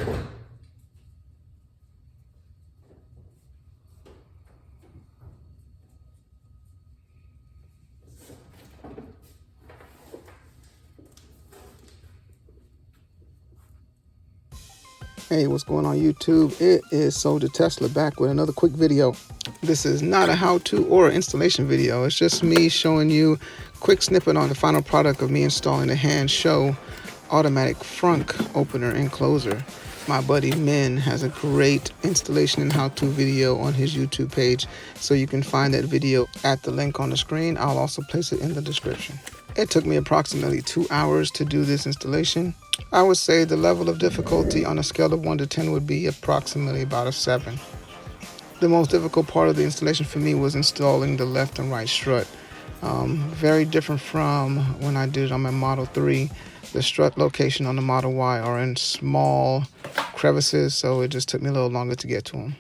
Hey, what's going on YouTube? It is Soldier Tesla back with another quick video. This is not a how-to or installation video. It's just me showing you a quick snippet on the final product of me installing the HANSSHOW automatic Frunk opener and closer. My buddy Min has a great installation and how-to video on his YouTube page, so you can find that video at the link on the screen. I'll also place it in the description. It took me approximately 2 hours to do this installation. I would say the level of difficulty on a scale of 1 to 10 would be approximately about a 7. The most difficult part of the installation for me was installing the left and right strut. Very different from when I did it on my Model 3. The strut location on the Model Y are in small crevices, so it just took me a little longer to get to them.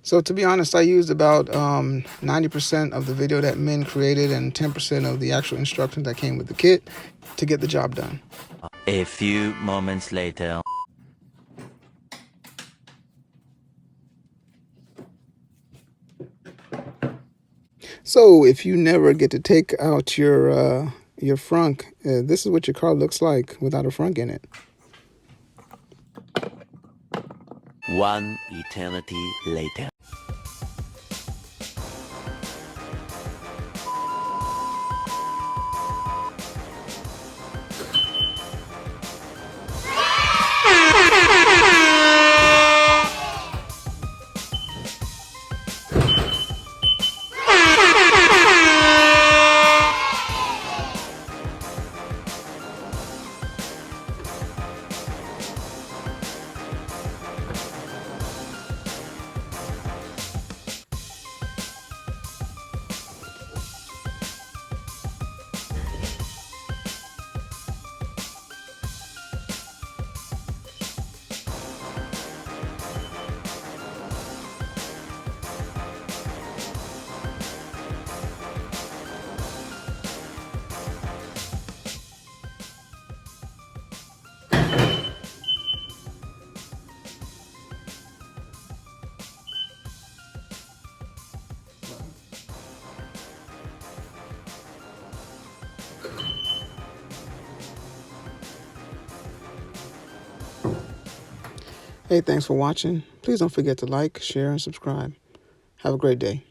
So to be honest, I used about 90% of the video that Min created and 10% of the actual instructions that came with the kit to get the job done. A few moments later. So if you never get to take out your Frunk, this is what your car looks like without a Frunk in it. One eternity later. Hey, thanks for watching. Please don't forget to like, share, and subscribe. Have a great day.